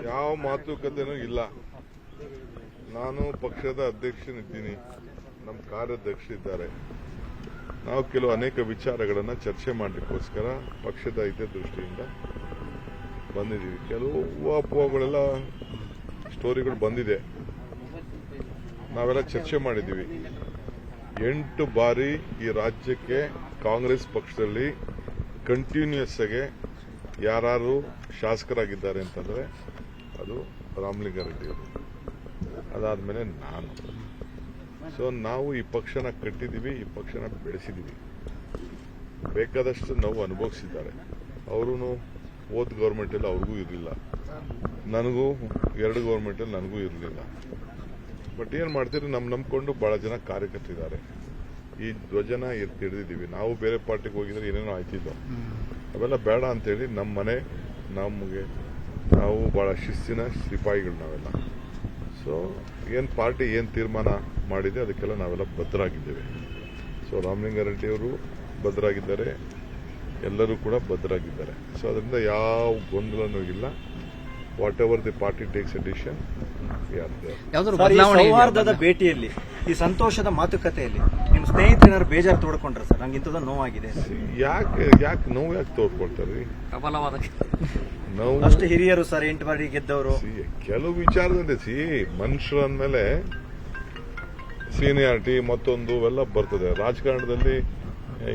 ಯಾವ ಮಾತುಕತೆನೂ ಇಲ್ಲ. ನಾನು ಪಕ್ಷದ ಅಧ್ಯಕ್ಷನಿದ್ದೀನಿ, ನಮ್ಮ ಕಾರ್ಯಾಧ್ಯಕ್ಷರಿದ್ದಾರೆ. ನಾವು ಕೆಲವು ಅನೇಕ ವಿಚಾರಗಳನ್ನು ಚರ್ಚೆ ಮಾಡಲಿಕ್ಕೋಸ್ಕರ ಪಕ್ಷದ ಹಿತದೃಷ್ಟಿಯಿಂದ ಬಂದಿದ್ದೀವಿ. ಕೆಲವು ಊಹಾಪೋಹಗಳೆಲ್ಲ ಸ್ಟೋರಿಗಳು ಬಂದಿದೆ, ನಾವೆಲ್ಲ ಚರ್ಚೆ ಮಾಡಿದ್ದೀವಿ. 8 ಬಾರಿ ಈ ರಾಜ್ಯಕ್ಕೆ ಕಾಂಗ್ರೆಸ್ ಪಕ್ಷದಲ್ಲಿ ಕಂಟಿನ್ಯೂಸ್ ಆಗಿ ಯಾರು ಶಾಸಕರಾಗಿದ್ದಾರೆ ಅಂತಂದ್ರೆ ಅದು ರಾಮಲಿಂಗಾರೆಡ್ಡಿ ಅವರು, ಅದಾದ್ಮೇಲೆ ನಾನು. ಸೊ ನಾವು ಈ ಪಕ್ಷನ ಕಟ್ಟಿದ್ದೀವಿ, ಈ ಪಕ್ಷನ ಬೆಳೆಸಿದ್ದೀವಿ. ಬೇಕಾದಷ್ಟು ನಾವು ಅನುಭವಿಸಿದ್ದಾರೆ. ಅವರು ಓದ್ ಗೌರ್ಮೆಂಟಲ್ಲಿ ಅವ್ರಿಗೂ ಇರಲಿಲ್ಲ, ನನಗೂ 2 ಗೌರ್ಮೆಂಟಲ್ಲಿ ನನಗೂ ಇರಲಿಲ್ಲ. ಬಟ್ ಏನು ಮಾಡ್ತೀರಿ, ನಂಬ್ಕೊಂಡು ಬಹಳ ಜನ ಕಾರ್ಯಕರ್ತರಿದ್ದಾರೆ. ಈ ಧ್ವಜನ ಹಿಡಿದಿದ್ದೀವಿ. ನಾವು ಬೇರೆ ಪಾರ್ಟಿಗೆ ಹೋಗಿದ್ರೆ ಏನೇನೋ ಆಯ್ತಿದ್ದೋ, ಅವೆಲ್ಲ ಬೇಡ ಅಂತೇಳಿ ನಮ್ಮ ಮನೆ ನಮಗೆ ನಾವು ಬಹಳ ಶಿಸ್ತಿನ ಸಿಪಾಯಿಗಳು ನಾವೆಲ್ಲ. ಸೊ ಏನು ಪಾರ್ಟಿ ಏನು ತೀರ್ಮಾನ ಮಾಡಿದೆ ಅದಕ್ಕೆಲ್ಲ ನಾವೆಲ್ಲ ಬದ್ಧರಾಗಿದ್ದೇವೆ. ಸೊ ರಾಮಲಿಂಗಾರೆಡ್ಡಿ ಅವರು ಬದ್ಧರಾಗಿದ್ದಾರೆ, ಎಲ್ಲರೂ ಕೂಡ ಬದ್ಧರಾಗಿದ್ದಾರೆ. ಸೊ ಅದರಿಂದ ಯಾವ ಗೊಂದಲನೂ ಇಲ್ಲ. Whatever the party takes a decision. ಸೌಹಾರ್ದದ ಭೇಟಿಯಲ್ಲಿ, ಈ ಸಂತೋಷದ ಮಾತುಕತೆಯಲ್ಲಿ ನಿಮ್ಮ ಸ್ನೇಹಿತರು ಬೇಜಾರು ತೋಡ್ಕೊಂಡ್ರೆ ಸರ್, ನಂಗೆ ಇಂಥದ್ದು ನೋವಾಗಿದೆ. ಯಾಕೆ ನೋವು ಯಾಕೆ ತೋಡ್ಕೊಳ್ತಾರೆ? ನೋವು ಅಷ್ಟು ಹಿರಿಯರು ಸರ್, 8 ಬಾರಿ ಗೆದ್ದವರು. ಕೆಲವು ವಿಚಾರದಲ್ಲಿ ಮನುಷ್ಯರ ಅಂದಮೇಲೆ ಸೀನಿಯಾರಿಟಿ ಮತ್ತೊಂದು ಎಲ್ಲ ಬರ್ತದೆ. ರಾಜಕಾರಣದಲ್ಲಿ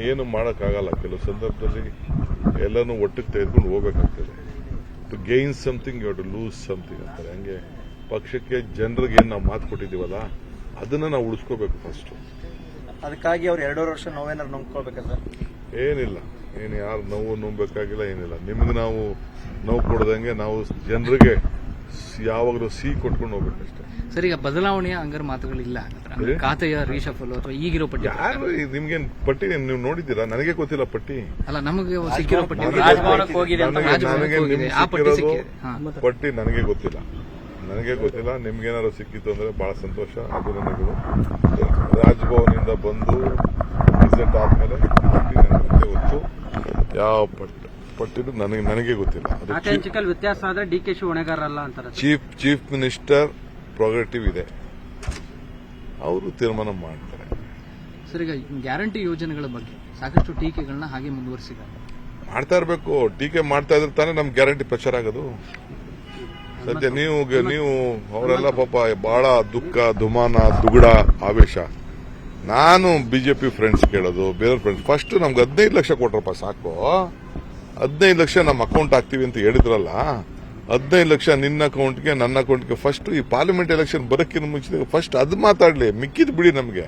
ಏನು ಮಾಡೋಕ್ಕಾಗಲ್ಲ. ಕೆಲವು ಸಂದರ್ಭದಲ್ಲಿ ಎಲ್ಲನೂ ಒಟ್ಟಿಗೆ ತೆಗೆದುಕೊಂಡು ಹೋಗ್ಬೇಕಾಗ್ತದೆ. To gain something you have to lose something ಅಂತಾರೆ. ಹಂಗೆ ಪಕ್ಷಕ್ಕೆ ಜನರಿಗೆ ಏನು ನಾವು ಮಾತು ಕೊಟ್ಟಿದ್ದೀವಲ್ಲ ಅದನ್ನ ನಾವು ಉಳಿಸ್ಕೋಬೇಕು ಫಸ್ಟ್. ಅದಕ್ಕಾಗಿ ಅವ್ರು 2.5 ವರ್ಷ ನೋವೇನಾರು ನುಂಗ್ಕೊಳ್ಬೇಕಾ ಸರ್? ಏನಿಲ್ಲ, ಏನು ಯಾರು ನೋವು ನುಂಗ್ಬೇಕಾಗಿಲ್ಲ, ಏನಿಲ್ಲ. ನಿಮ್ಗೆ ನಾವು ನೋವು ಕೊಡದಂಗೆ ನಾವು ಜನರಿಗೆ ಯಾವಾಗಲೂ ಕೊಟ್ಕೊಂಡು ಹೋಗ್ಬೇಕಷ್ಟೇ. ಸರ್, ಈಗ ಬದಲಾವಣೆಯ ಹಂಗಾರೆ ಮಾತುಗಳಿಲ್ಲ, ಖಾತೆಯ ರೀಶಫಲ್ ಅಥವಾ ಈಗಿರೋ ಪಟ್ಟಿ? ಯಾರು ನಿಮ್ಗೇನು ಪಟ್ಟಿ ನೀವು ನೋಡಿದ್ದೀರಾ? ನನಗೆ ಗೊತ್ತಿಲ್ಲ ಪಟ್ಟಿ. ಅಲ್ಲ, ನಮಗೆ ಸಿಕ್ಕಿರೋ ಪಟ್ಟಿ ಪಟ್ಟಿ ನನಗೆ ಗೊತ್ತಿಲ್ಲ. ನಿಮ್ಗೇನಾದ್ರು ಸಿಕ್ಕಿತ್ತು ಅಂದ್ರೆ ಬಹಳ ಸಂತೋಷ, ಅಭಿನಂದನೆಗಳು. ರಾಜಭವನದಿಂದ ಬಂದು ವಿಸಿಟ್ ಆದ್ಮೇಲೆ ಪಟ್ಟಿ ನನಗೆ ಗೊತ್ತು. ಯಾವ ಪಟ್ಟಿದ್ದು ನನಗೆ ಗೊತ್ತಿಲ್ಲ. ವ್ಯತ್ಯಾಸ ಆದ್ರೆ DK ಶಿ ಹೊಣೆಗಾರಲ್ಲ ಅಂತಾರೆ. ಚೀಫ್ ಮಿನಿಸ್ಟರ್ ಪ್ರೊಗ್ರೆಟಿವ್ ಇದೆ, ಅವರು ತೀರ್ಮಾನ ಮಾಡ್ತಾರೆ. ಸರ್, ಈಗ ಗ್ಯಾರಂಟಿ ಯೋಜನೆಗಳ ಬಗ್ಗೆ ಸಾಕಷ್ಟು ಟೀಕೆಗಳನ್ನ ಹಾಗೆ ಮುಂದುವರಿಸಿದ್ದಾರೆ. ಮಾಡ್ತಾ ಇರಬೇಕು. ಟೀಕೆ ಮಾಡ್ತಾ ಇದ್ರೆ ತಾನೇ ನಮ್ ಗ್ಯಾರಂಟಿ ಪ್ರಚಾರ ಆಗೋದು. ಸದ್ಯ ನೀವು ಅವರೆಲ್ಲ ಪಾಪ ಬಹಳ ದುಃಖ, ದುಮಾನ, ದುಗುಡ, ಆವೇಶ. ನಾನು ಬಿಜೆಪಿ ಫ್ರೆಂಡ್ಸ್ ಕೇಳೋದು, ಬೇರೆ ಫ್ರೆಂಡ್ಸ್, ಫಸ್ಟ್ ನಮ್ಗೆ 15 ಲಕ್ಷ ಕೊಟ್ರಪ್ಪ ಸಾಕು. 15 ಲಕ್ಷ ನಮ್ಮ ಅಕೌಂಟ್ ಹಾಕ್ತಿವಿ ಅಂತ ಹೇಳಿದ್ರಲ್ಲ, 15 ಲಕ್ಷ ನಿನ್ನ ಅಕೌಂಟ್ಗೆ ನನ್ನ ಅಕೌಂಟ್ಗೆ. ಫಸ್ಟ್ ಈ ಪಾರ್ಲಿಮೆಂಟ್ ಎಲೆಕ್ಷನ್ ಬರೋಕ್ಕಿಂತ ಮುಂಚೆ ಫಸ್ಟ್ ಅದು ಮಾತಾಡ್ಲಿ, ಮಿಕ್ಕಿದ್ ಬಿಡಿ. ನಮಗೆ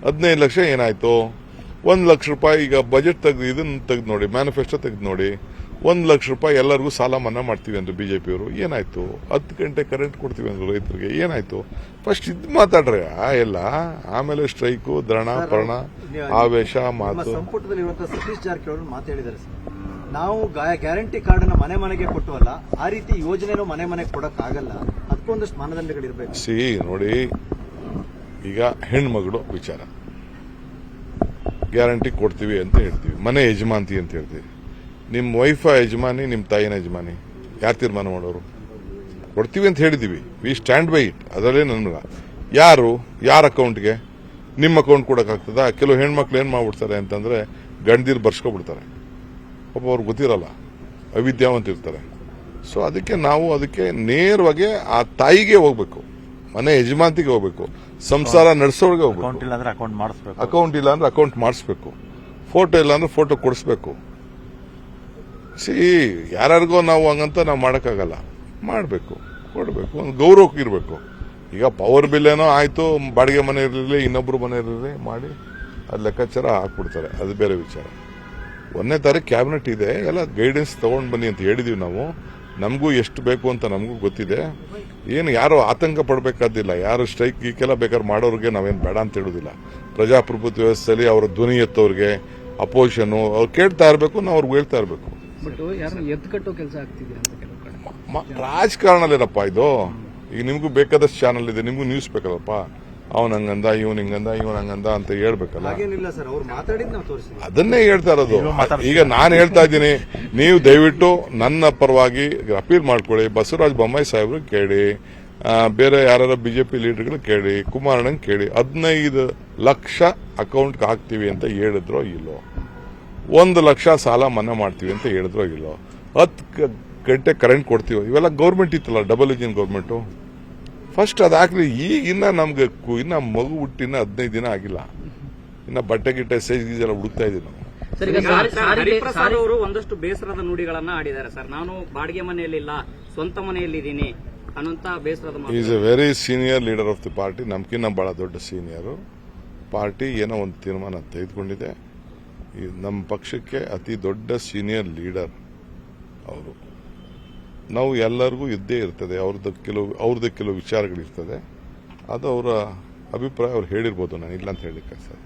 15 ಲಕ್ಷ ಏನಾಯ್ತು? 1 ಲಕ್ಷ ರೂಪಾಯಿ ಈಗ ಬಜೆಟ್ ತೆಗೆದು ಇದನ್ನ ತೆಗೆದು ನೋಡಿ, ಮ್ಯಾನಿಫೆಸ್ಟೋ ತೆಗೆದು ನೋಡಿ. 1 ಲಕ್ಷ ರೂಪಾಯಿ ಎಲ್ಲರಿಗೂ ಸಾಲ ಮನ್ನಾ ಮಾಡ್ತೀವಿ ಅಂದ್ರು ಬಿಜೆಪಿಯವರು. ಏನಾಯ್ತು? 10 ಗಂಟೆ ಕರೆಂಟ್ ಕೊಡ್ತೀವಿ ಅಂದ್ರು ರೈತರಿಗೆ. ಏನಾಯ್ತು? ಫಸ್ಟ್ ಇದು ಮಾತಾಡ್ರೆ ಎಲ್ಲ, ಆಮೇಲೆ ಸ್ಟ್ರೈಕು, ಧರಣ, ಪರಣ, ಆವೇಶ, ಮಾತು. ಸಂಪುಟದಲ್ಲಿರುವಂತಹ ಸತೀಶ್ ಜಾರಕಿಹೊಳಿ ಮಾತು ಹೇಳಿದ್ದಾರೆ ಸರ್, ನಾವು ಗ್ಯಾರಂಟಿ ಕಾರ್ಡ್ ಅನ್ನ ಮನೆ ಮನೆಗೆ ಕೊಟ್ಟವಲ್ಲ, ಆ ರೀತಿ ಯೋಜನೆನೂ ಮನೆ ಮನೆಗೆ ಕೊಡಕ್ ಆಗಲ್ಲ, ಅದಕ್ಕೊಂದಷ್ಟು ಮಾನದಂಡಗಳಿರ್ಬೇಕು. ನೋಡಿ, ಈಗ ಹೆಣ್ಮಗಳು ವಿಚಾರ, ಗ್ಯಾರಂಟಿ ಕೊಡ್ತೀವಿ ಅಂತ ಹೇಳ್ತೀವಿ, ಮನೆ ಯಜಮಾಂತಿ ಅಂತ ಹೇಳ್ತೀವಿ. ನಿಮ್ಮ ವೈಫ ಯಜಮಾನಿ, ನಿಮ್ಮ ತಾಯಿನ ಯಜಮಾನಿ, ಯಾರು ತೀರ್ಮಾನ ಮಾಡೋರು? ಕೊಡ್ತೀವಿ ಅಂತ ಹೇಳಿದೀವಿ, ವಿ ಸ್ಟ್ಯಾಂಡ್ ಬೈ ಇಟ್. ಅದರಲ್ಲೇ ನನ್ಗ ಯಾರ ಅಕೌಂಟ್ಗೆ? ನಿಮ್ಮ ಅಕೌಂಟ್ ಕೊಡಕ್ಕಾಗ್ತದ? ಕೆಲವು ಹೆಣ್ಮಕ್ಳು ಏನ್ ಮಾಡ್ಬಿಡ್ತಾರೆ ಅಂತಂದ್ರೆ ಗಂಡದಿರು ಬರ್ಸ್ಕೊಬಿಡ್ತಾರೆ. ಪಾಪ ಅವ್ರಿಗೆ ಗೊತ್ತಿರಲ್ಲ, ಅವಿದ್ಯಾವಂತ ಇರ್ತಾರೆ. ಸೊ ಅದಕ್ಕೆ ನೇರವಾಗಿ ಆ ತಾಯಿಗೆ ಹೋಗ್ಬೇಕು, ಮನೆ ಯಜಮಾಂತಿಗೆ ಹೋಗ್ಬೇಕು, ಸಂಸಾರ ನಡೆಸೋರ್ಗೆ ಹೋಗ್ಬೇಕು. ಅಕೌಂಟ್ ಇಲ್ಲ ಅಂದ್ರೆ ಅಕೌಂಟ್ ಮಾಡಿಸ್ಬೇಕು, ಫೋಟೋ ಇಲ್ಲ ಅಂದ್ರೆ ಫೋಟೋ ಕೊಡಿಸ್ಬೇಕು. ಯಾರಿಗೋ ನಾವು ಹಂಗಂತ ನಾವು ಮಾಡಕ್ಕಾಗಲ್ಲ, ಮಾಡಬೇಕು, ಕೊಡಬೇಕು, ಒಂದು ಗೌರವಕ್ಕೆ ಇರಬೇಕು. ಈಗ ಪವರ್ ಬಿಲ್ ಏನೋ ಆಯ್ತು, ಬಾಡಿಗೆ ಮನೆ ಇರಲಿಲ್ಲ, ಇನ್ನೊಬ್ರು ಮನೆ ಇರಲಿ ಮಾಡಿ ಅದು ಲೆಕ್ಕಾಚಾರ ಹಾಕ್ಬಿಡ್ತಾರೆ, ಅದು ಬೇರೆ ವಿಚಾರ. 1ನೇ ತಾರೀಕು ಕ್ಯಾಬಿನೆಟ್ ಇದೆ, ಎಲ್ಲ ಗೈಡೆನ್ಸ್ ತಗೊಂಡ್ ಬನ್ನಿ ಅಂತ ಹೇಳಿದೀವಿ ನಾವು. ನಮಗೂ ಎಷ್ಟು ಬೇಕು ಅಂತ ನಮಗೂ ಗೊತ್ತಿದೆ. ಏನು ಯಾರು ಆತಂಕ ಪಡಬೇಕಾದಿಲ್ಲ. ಯಾರು ಸ್ಟ್ರೈಕ್ ಗೀಕೆಲ್ಲ ಬೇಕಾದ್ರೆ ಮಾಡೋರಿಗೆ ನಾವೇನು ಬೇಡ ಅಂತ ಹೇಳುದಿಲ್ಲ. ಪ್ರಜಾಪ್ರಭುತ್ವ ವ್ಯವಸ್ಥೆಯಲ್ಲಿ ಅವರ ಧ್ವನಿ ಎತ್ತವ್ರಿಗೆ ಅಪೋಸಿಷನ್ ಅವ್ರು ಕೇಳ್ತಾ ಇರಬೇಕು, ನಾವು ಅವ್ರಿಗೆ ಹೇಳ್ತಾ ಇರಬೇಕು. ರಾಜಕಾರಣಲ್ಲೇನಪ್ಪ ಇದು. ಈಗ ನಿಮಗೂ ಬೇಕಾದಷ್ಟು ಚಾನಲ್ ಇದೆ, ನಿಮಗೂ ನ್ಯೂಸ್ ಬೇಕಲ್ಲಪ್ಪ. ಅವನ್ ಹಂಗಂದ ಇವನ್ ಹಿಂಗಂದ ಇವನ್ ಹಂಗಂದ ಅಂತ ಹೇಳ್ಬೇಕಲ್ಲ. ಹಾಗೇನಿಲ್ಲ ಸರ್, ಅವ್ರು ಮಾತಾಡಿದ್ ನಾವು ತೋರಿಸಿದ್ವಿ. ಅದನ್ನೇ ಹೇಳ್ತಾ ಇರೋದು. ಈಗ ನಾನು ಹೇಳ್ತಾ ಇದ್ದೀನಿ, ನೀವು ದಯವಿಟ್ಟು ನನ್ನ ಪರವಾಗಿ ಅಪೀಲ್ ಮಾಡ್ಕೊಳ್ಳಿ. ಬಸವರಾಜ ಬೊಮ್ಮಾಯಿ ಸಾಹೇಬ್ರು ಕೇಳಿ, ಬೇರೆ ಯಾರು ಬಿಜೆಪಿ ಲೀಡರ್ಗಳು ಕೇಳಿ, ಕುಮಾರಣ್ಣನ್ ಕೇಳಿ. 15 ಲಕ್ಷ ಅಕೌಂಟ್ಗೆ ಹಾಕ್ತೀವಿ ಅಂತ ಹೇಳಿದ್ರೋ ಇಲ್ಲೋ, 1 ಲಕ್ಷ ಸಾಲ ಮನ್ನಾ ಮಾಡ್ತೀವಿ ಅಂತ ಹೇಳಿದ್ರೋ ಇಲ್ಲೋ, 10 ಗಂಟೆ ಕರೆಂಟ್ ಕೊಡ್ತೀವಿ. ಇವೆಲ್ಲ ಗೌರ್ಮೆಂಟ್ ಇತ್ತಲ್ಲ, ಡಬಲ್ ಇಂಜಿನ್ ಗೌರ್ಮೆಂಟು. ಫಸ್ಟ್ ಅದಾಗ್ಲಿ. ಈಗ ಇನ್ನ ನಮ್ಗೆ ಇನ್ನ ಮಗು ಹುಟ್ಟಿನ 15 ದಿನ ಆಗಿಲ್ಲ. ಇನ್ನ ಬಟ್ಟೆ ಗಿಟ್ಟೆ ಸೈಜ್ ಗೀಜೆಲ್ಲ ಹುಡುಕ್ತಾ ಇದೀವಿ ನಾವು. ಸರ್, ಈಗ ಹರಿಪ್ರಸಾದ್ ಅವರು ಒಂದಷ್ಟು ಬೇಸರದ ನುಡಿಗಳನ್ನ ಆಡಿದ್ದಾರೆ ಸರ್. ನಾನು ಬಾಡಿಗೆ ಮನೆಯಲ್ಲಿಲ್ಲ, ಸ್ವಂತ ಮನೆಯಲ್ಲಿದ್ದೀನಿ ಅನ್ನುವಂತ ಬೇಸರದ ಮಾತು. Is a very senior leader of the party. ನಮ್ಕಿನ್ನ ಬಹಳ ದೊಡ್ಡ ಸೀನಿಯರು. ಪಾರ್ಟಿ ಏನೋ ಒಂದು ತೀರ್ಮಾನ ತೆಗೆದುಕೊಂಡಿದೆ. ನಮ್ಮ ಪಕ್ಷಕ್ಕೆ ಅತಿ ದೊಡ್ಡ ಸೀನಿಯರ್ ಲೀಡರ್ ಅವರು. ನಾವು ಎಲ್ಲರಿಗೂ ಇದ್ದೇ ಇರ್ತದೆ, ಅವ್ರದ್ದು ಕೆಲವು ವಿಚಾರಗಳಿರ್ತದೆ. ಅದು ಅವರ ಅಭಿಪ್ರಾಯ ಅವ್ರು ಹೇಳಿರ್ಬೋದು, ನಾನು ಇಲ್ಲ ಅಂತ ಹೇಳಿಕ್ಕೆ ಸರ್.